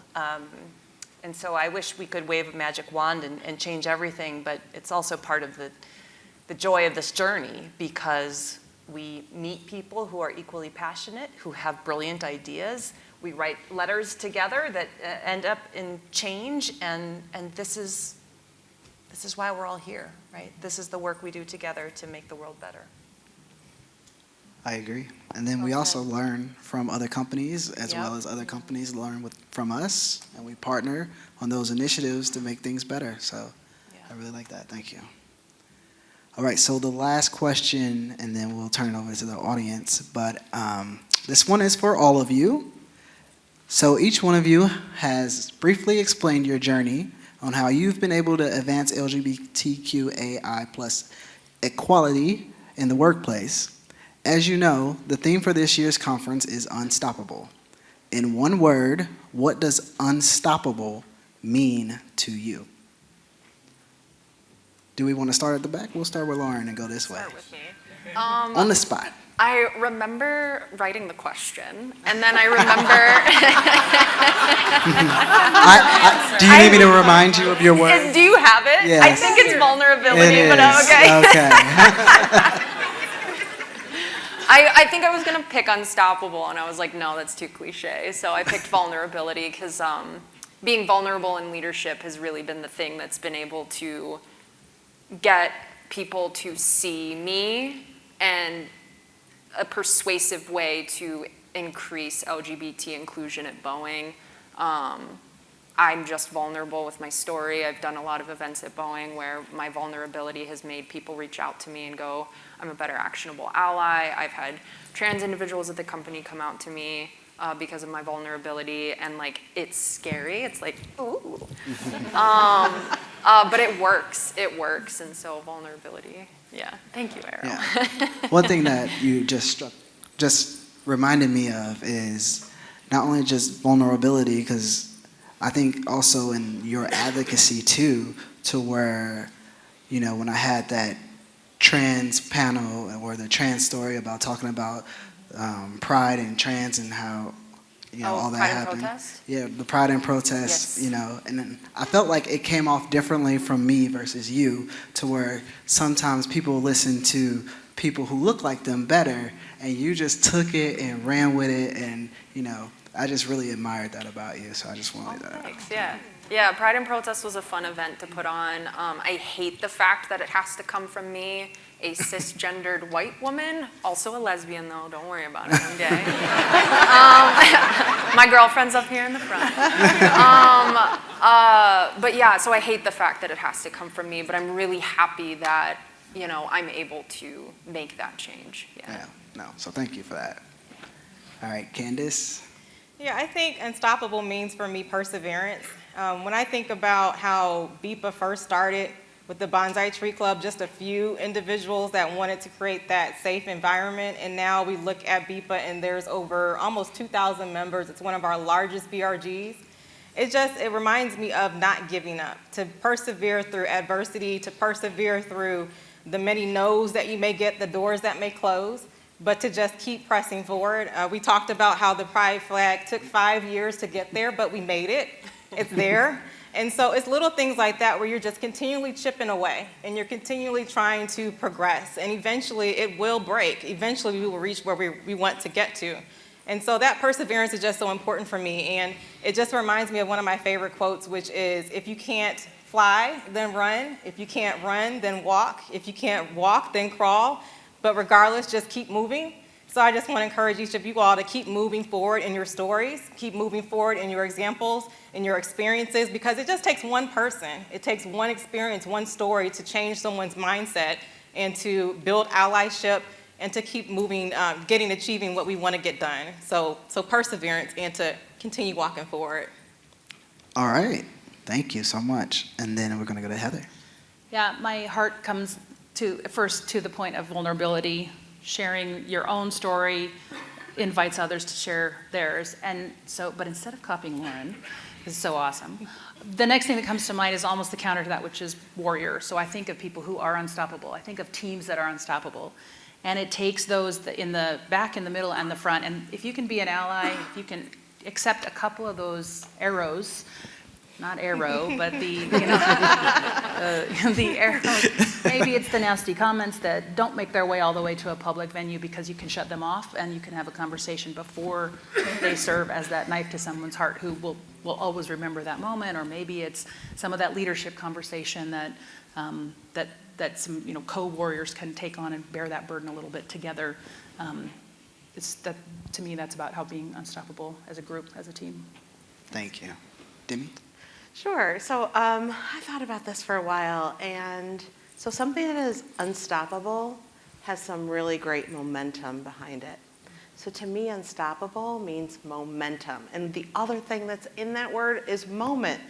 And so I wish we could wave a magic wand and change everything, but it's also part of the joy of this journey, because we meet people who are equally passionate, who have brilliant ideas. We write letters together that end up in change, and this is why we're all here, right? This is the work we do together to make the world better. I agree. And then we also learn from other companies, as Yep. well as other companies learn from us, and we partner on those initiatives to make things better. So I really like that. Thank you. All right, so the last question, and then we'll turn it over to the audience. But this one is for all of you. So each one of you has briefly explained your journey on how you've been able to advance LGBTQAI plus equality in the workplace. As you know, the theme for this year's conference is unstoppable. In one word, what does unstoppable mean to you? Do we want to start at the back? We'll start with Lauren and go this way. Start with me. On the spot. I remember writing the question, and then I remember. Do you need me to remind you of your word? Do you have it? I Yes. think it's vulnerability, It but is. okay. Okay. I think I was gonna pick unstoppable, and I was like, no, that's too cliche. So I picked vulnerability because being vulnerable in leadership has really been the thing that's been able to get people to see me and a persuasive way to increase LGBT inclusion at Boeing. I'm just vulnerable with my story. I've done a lot of events at Boeing where my vulnerability has made people reach out to me and go, I'm a better actionable ally. I've had trans individuals at the company come out to me because of my vulnerability, and like, it's scary. It's like, ooh. But it works, and so vulnerability. Yeah, thank you, Arrow. Yeah. One thing that you just reminded me of is not only just vulnerability, because I think also in your advocacy too, to where, you know, when I had that trans panel or the trans story about talking about pride and trans and how, you know, all that Pride and happened. Protest? Yeah, the pride and protest, Yes. you know, and then I felt like it came off differently from me versus you, to where sometimes people listen to people who look like them better, and you just took it and ran with it, and, you know, I just really admired that about you, so I just wanted that. Thanks, yeah. Yeah, Pride and Protest was a fun event to put on. I hate the fact that it has to come from me, a cisgendered white woman, also a lesbian though, don't worry about it, I'm gay. My girlfriend's up here in the front. But yeah, so I hate the fact that it has to come from me, but I'm really happy that, you know, I'm able to make that change. Yeah, no, so thank you for that. All right, Candace? Yeah, I think unstoppable means for me perseverance. When I think about how BIPA first started with the Bonsai Tree Club, just a few individuals that wanted to create that safe environment, and now we look at BIPA and there's over almost 2,000 members. It's one of our largest BRGs. It reminds me of not giving up, to persevere through adversity, to persevere through the many no's that you may get, the doors that may close, but to just keep pressing forward. We talked about how the pride flag took 5 years to get there, but we made it. It's there. And so it's little things like that where you're just continually chipping away and you're continually trying to progress. And eventually it will break. Eventually we will reach where we want to get to. And so that perseverance is just so important for me. And it just reminds me of one of my favorite quotes, which is, if you can't fly, then run. If you can't run, then walk. If you can't walk, then crawl. But regardless, just keep moving. So I just want to encourage each of you all to keep moving forward in your stories, keep moving forward in your examples, in your experiences, because it just takes one person. It takes one experience, one story to change someone's mindset and to build allyship and to keep moving, achieving what we want to get done. So perseverance and to continue walking forward. All right, thank you so much. And then we're gonna go to Heather. Yeah, my heart comes first to the point of vulnerability. Sharing your own story invites others to share theirs. And so, but instead of copying Lauren, this is so awesome. The next thing that comes to mind is almost the counter to that, which is warrior. So I think of people who are unstoppable. I think of teams that are unstoppable. And it takes those in the back, in the middle, and the front. And if you can be an ally, if you can accept a couple of those arrows, not arrow, but the arrows. Maybe it's the nasty comments that don't make their way all the way to a public venue, because you can shut them off and you can have a conversation before they serve as that knife to someone's heart, who will always remember that moment. Or maybe it's some of that leadership conversation that some co-warriors can take on and bear that burden a little bit together. To me, that's about how being unstoppable as a group, as a team. Thank you. Demi? Sure. So I thought about this for a while, and so something that is unstoppable has some really great momentum behind it. So to me, unstoppable means momentum. And the other thing that's in that word is moment.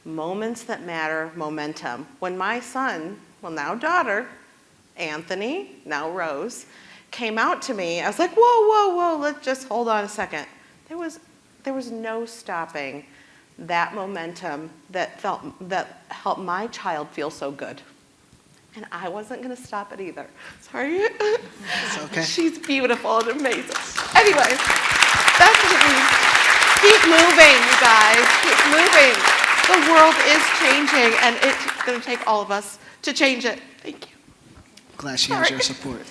Moments that matter, momentum. When my son, well, now daughter, Anthony, now Rose, came out to me, I was like, whoa, let's just hold on a second. There was no stopping that momentum that helped my child feel so good. And I wasn't going to stop it either. Sorry. It's okay. She's beautiful and amazing. Anyway, that's what it means. Keep moving, you guys. Keep moving. The world is changing, and it's going to take all of us to change it. Thank you. Glad she has your support.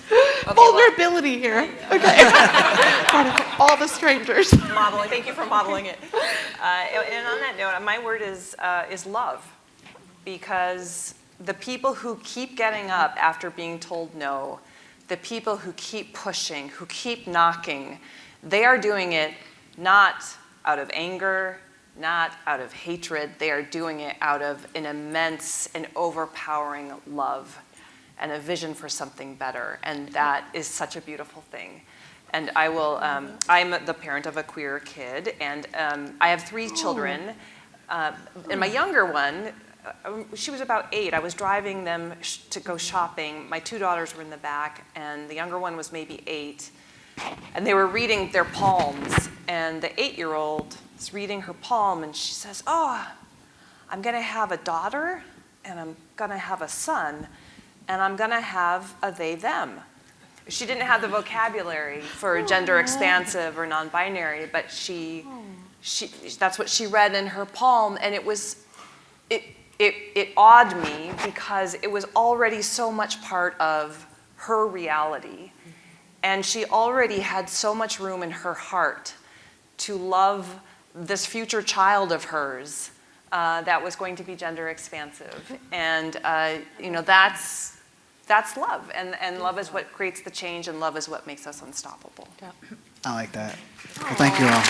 Vulnerability here. Okay. Part of all the strangers. Modeling. Thank you for modeling it. And on that note, my word is love, because the people who keep getting up after being told no, the people who keep pushing, who keep knocking, they are doing it not out of anger, not out of hatred. They are doing it out of an immense and overpowering love and a vision for something better. And that is such a beautiful thing. And I will, I'm the parent of a queer kid, and I have 3 children. And my younger one, she was about 8. I was driving them to go shopping. My 2 daughters were in the back, and the younger one was maybe 8. And they were reading their palms, and the 8-year-old is reading her palm, and she says, "Oh, I'm gonna have a daughter, and I'm gonna have a son, and I'm gonna have a they, them." She didn't have the vocabulary for gender expansive or non-binary, but she that's what she read in her palm, and it awed me because it was already so much part of her reality. And she already had so much room in her heart to love this future child of hers that was going to be gender expansive. And that's love. And love is what creates the change, and love is what makes us unstoppable. I like that. Well, thank you all.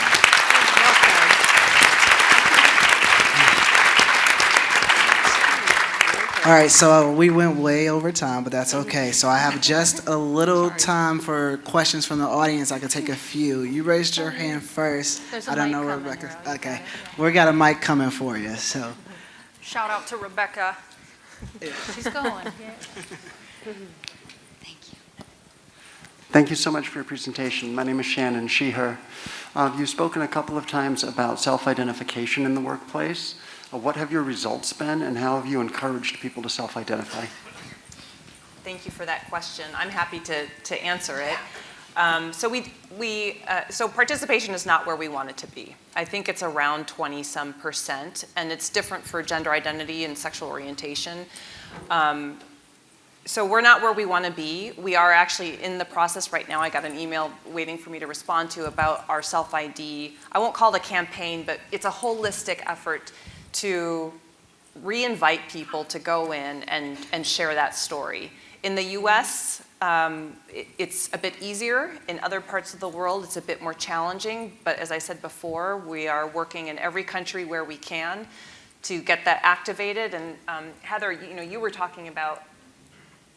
All right, so we went way over time, but that's okay. So I have just a little time for questions from the audience. I can take a few. You raised your hand first. There's a I don't mic know, coming, Rebecca. Rose. Okay, we got a mic coming for you. So Shout out to Rebecca. She's going. Thank you so much for your presentation. My name is Shannon, she, her. You've spoken a couple of times about self-identification in the workplace. What have your results been, and how have you encouraged people to self-identify? Thank you for that question. I'm happy to answer it. So participation is not where we want it to be. I think it's around 20-some%, and it's different for gender identity and sexual orientation. So we're not where we want to be. We are actually in the process right now. I got an email waiting for me to respond to about our self-ID. I won't call it a campaign, but it's a holistic effort to re-invite people to go in and share that story. In the US, it's a bit easier. In other parts of the world, it's a bit more challenging. But as I said before, we are working in every country where we can to get that activated. And Heather, you were talking about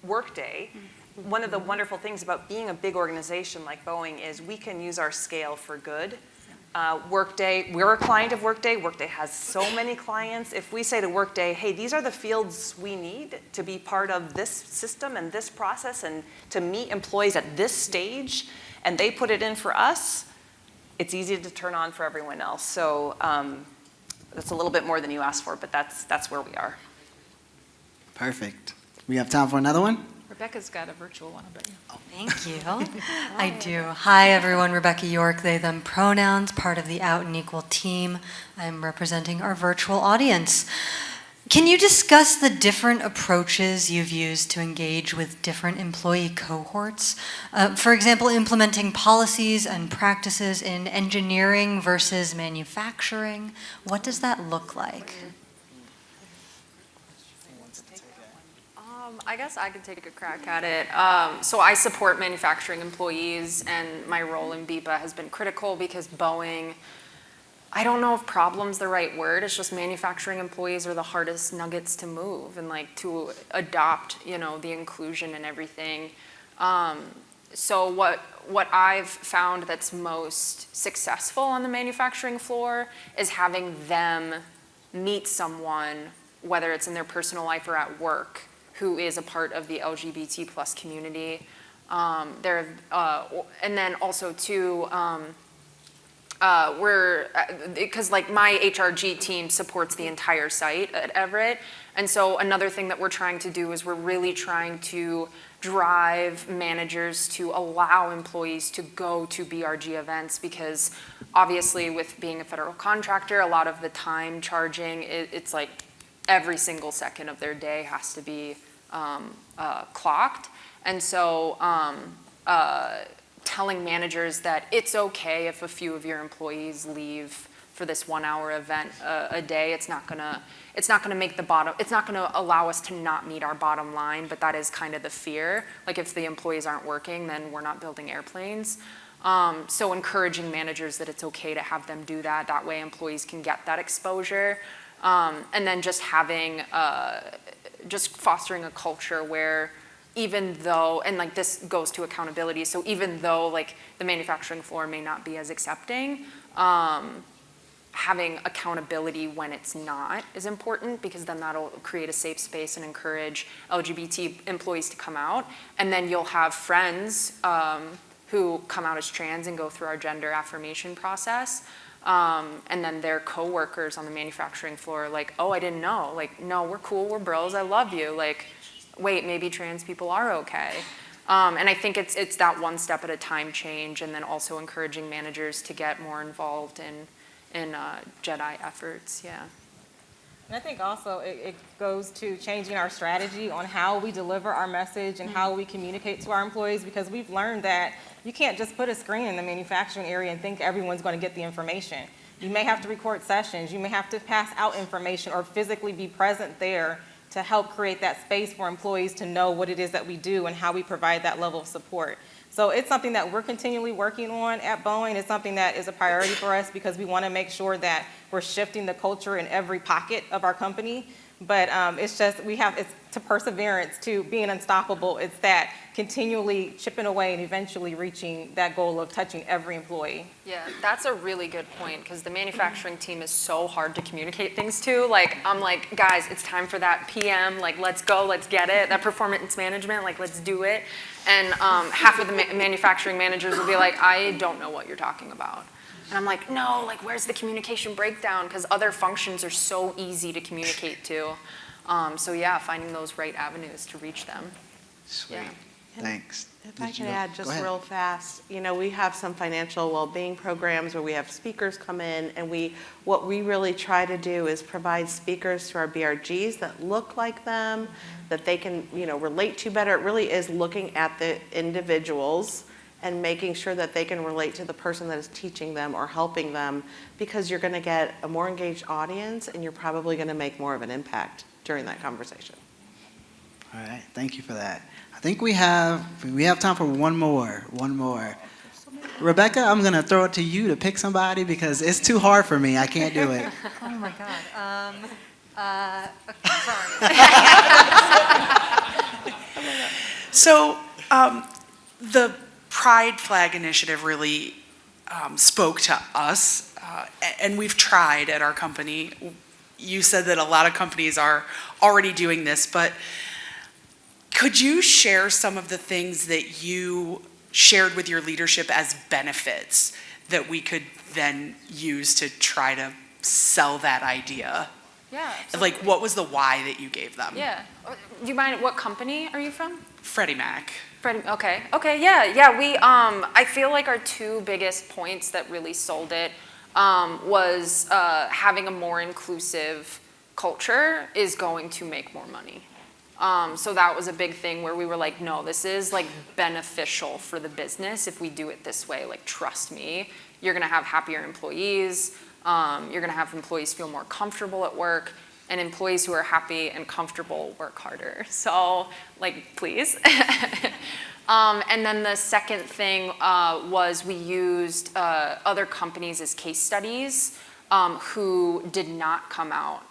Workday. One of the wonderful things about being a big organization like Boeing is we can use our scale for good. Workday, we're a client of Workday. Workday has so many clients. If we say to Workday, hey, these are the fields we need to be part of this system and this process and to meet employees at this stage, and they put it in for us, it's easy to turn on for everyone else. So that's a little bit more than you asked for, but that's where we are. perfect. We have time for another one? Rebecca's got a virtual one, I bet you. Thank you. I do. Hi, everyone. Rebecca York, they, them pronouns, part of the Out and Equal team. I'm representing our virtual audience. Can you discuss the different approaches you've used to engage with different employee cohorts? For example, implementing policies and practices in engineering versus manufacturing. What does that look like? I guess I could take a crack at it. So I support manufacturing employees, and my role in BIPA has been critical because Boeing, I don't know if problem's the right word, it's just manufacturing employees are the hardest nuggets to move and like to adopt, the inclusion and everything. So what I've found that's most successful on the manufacturing floor is having them meet someone, whether it's in their personal life or at work, who is a part of the LGBT plus community. And then also too, because like my HRG team supports the entire site at Everett. And so another thing that we're trying to do is we're really trying to drive managers to allow employees to go to BRG events, because obviously with being a federal contractor, a lot of the time charging, it's like every single second of their day has to be clocked. And so telling managers that it's okay if a few of your employees leave for this 1 hour event a day. It's not gonna make it's not gonna allow us to not meet our bottom line, but that is kind of the fear. Like if the employees aren't working, then we're not building airplanes. So encouraging managers that it's okay to have them do that. That way employees can get that exposure. And then just having, just fostering a culture where even though, and like this goes to accountability, so even though like the manufacturing floor may not be as accepting, having accountability when it's not is important, because then that'll create a safe space and encourage LGBT employees to come out. And then you'll have friends who come out as trans and go through our gender affirmation process. And then their coworkers on the manufacturing floor are like, oh, I didn't know. Like, no, we're cool, we're bros, I love you. Like, wait, maybe trans people are okay. And I think it's that one step at a time change, and then also encouraging managers to get more involved in JEDI efforts, yeah. And I think also it goes to changing our strategy on how we deliver our message and how we communicate to our employees, because we've learned that you can't just put a screen in the manufacturing area and think everyone's going to get the information. You may have to record sessions, you may have to pass out information or physically be present there to help create that space for employees to know what it is that we do and how we provide that level of support. So it's something that we're continually working on at Boeing. It's something that is a priority for us, because we want to make sure that we're shifting the culture in every pocket of our company. But it's just, it's to perseverance, to being unstoppable. It's that continually chipping away and eventually reaching that goal of touching every employee. Yeah, that's a really good point, because the manufacturing team is so hard to communicate things to. Like, I'm like, guys, it's time for that PM, like, let's go, let's get it. That performance management, like, let's do it. And half of the manufacturing managers will be like, I don't know what you're talking about. And I'm like, no, like, where's the communication breakdown? Because other functions are so easy to communicate to. So yeah, finding those right avenues to reach them. Sweet. Yeah. Thanks. If I Did can you- add go just ahead. real fast, you know, we have some financial well-being programs where we have speakers come in, and what we really try to do is provide speakers to our BRGs that look like them, that they can, you know, relate to better. It really is looking at the individuals and making sure that they can relate to the person that is teaching them or helping them, because you're going to get a more engaged audience and you're probably going to make more of an impact during that conversation. All right, thank you for that. I think we have time for one more. Rebecca, I'm gonna throw it to you to pick somebody, because it's too hard for me. I can't do it. Oh my God. Sorry. So the Pride Flag Initiative really spoke to us, and we've tried at our company. You said that a lot of companies are already doing this, but could you share some of the things that you shared with your leadership as benefits that we could then use to try to sell that idea? Yeah. Like, what was the why that you gave them? Yeah. Do you mind, what company are you from? Freddie Mac. Okay, yeah, we, I feel like our two biggest points that really sold it was having a more inclusive culture is going to make more money. So that was a big thing where we were like, no, this is like beneficial for the business if we do it this way. Like, trust me, you're gonna have happier employees, you're gonna have employees feel more comfortable at work, and employees who are happy and comfortable work harder. So, like, please. And then the second thing was we used other companies as case studies who did not come out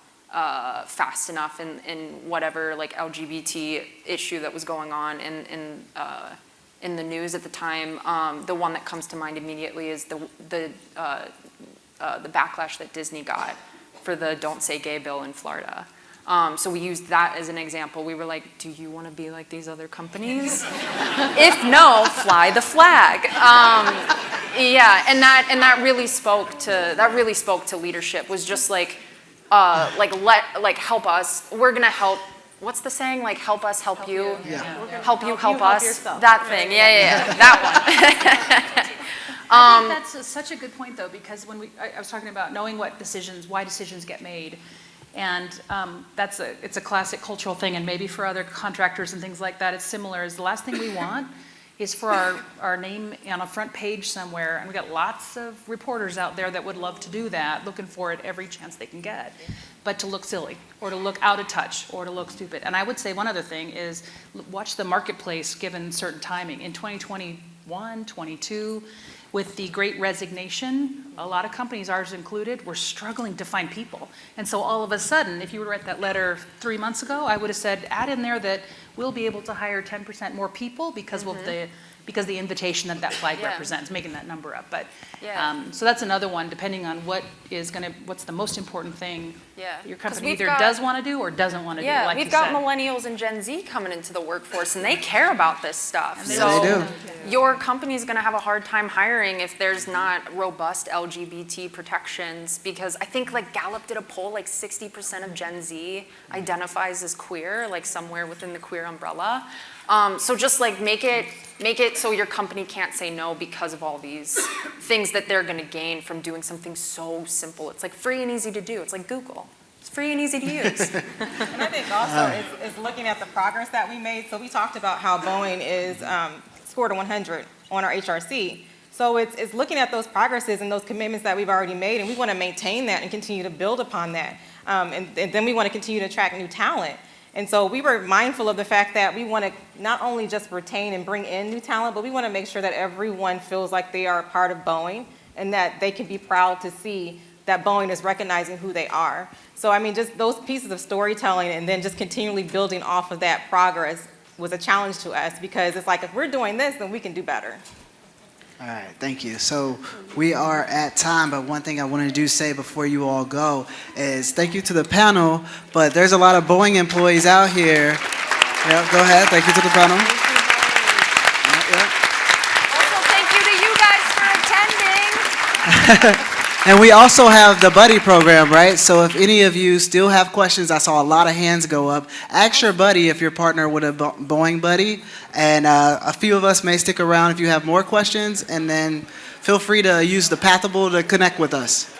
fast enough in whatever like LGBT issue that was going on in the news at the time. The one that comes to mind immediately is the backlash that Disney got for the Don't Say Gay bill in Florida. So we used that as an example. We were like, do you want to be like these other companies? If no, fly the flag. Yeah, and that really spoke to leadership. Was just like help us. We're gonna help. What's the saying? Like help us, help you. Yeah. Help you, help help us. yourself. That thing. Yeah. That one. I think that's such a good point, though, because when I was talking about knowing why decisions get made, and it's a classic cultural thing, and maybe for other contractors and things like that, it's similar. Is the last thing we want is for our name on a front page somewhere, and we got lots of reporters out there that would love to do that, looking for it every chance they can get, but to look silly, or to look out of touch, or to look stupid. And I would say one other thing is watch the marketplace given certain timing. In 2021, 22, with the Great Resignation, a lot of companies, ours included, were struggling to find people. And so all of a sudden, if you would write that letter 3 months ago, I would have said, add in there that we'll be able to hire 10% more people because of the invitation that flag Yeah. represents, making that number up. But Yeah. so that's another one, depending on what's the most important thing Yeah. your 'Cause company we've either got- does want to do or doesn't want to do, Yeah, like we've you got said. millennials and Gen Z coming into the workforce, and they care about this stuff. And they So They do. your company's going to have a hard time hiring if there's not robust LGBT protections, because I think like Gallup did a poll, like 60% of Gen Z identifies as queer, like somewhere within the queer umbrella. So just like make it so your company can't say no because of all these things that they're going to gain from doing something so simple. It's like free and easy to do. It's like Google. It's free and easy to use. And I think also is looking at the progress that we made. So we talked about how Boeing is scored a 100 on our HRC. So it's looking at those progresses and those commitments that we've already made, and we want to maintain that and continue to build upon that. And then we want to continue to attract new talent. And so we were mindful of the fact that we want to not only just retain and bring in new talent, but we want to make sure that everyone feels like they are a part of Boeing and that they can be proud to see that Boeing is recognizing who they are. So I mean, just those pieces of storytelling and then just continually building off of that progress was a challenge to us, because it's like, if we're doing this, then we can do better. All right, thank you. So we are at time, but one thing I wanted to say before you all go is thank you to the panel, but there's a lot of Boeing employees out here. Yeah, go ahead. Thank you to the panel. Yeah. Also, thank you to you guys for attending. And we also have the buddy program, right? So if any of you still have questions, I saw a lot of hands go up. Ask your buddy if you're partnered with a Boeing buddy. And a few of us may stick around if you have more questions. And then feel free to use the Pathable to connect with us.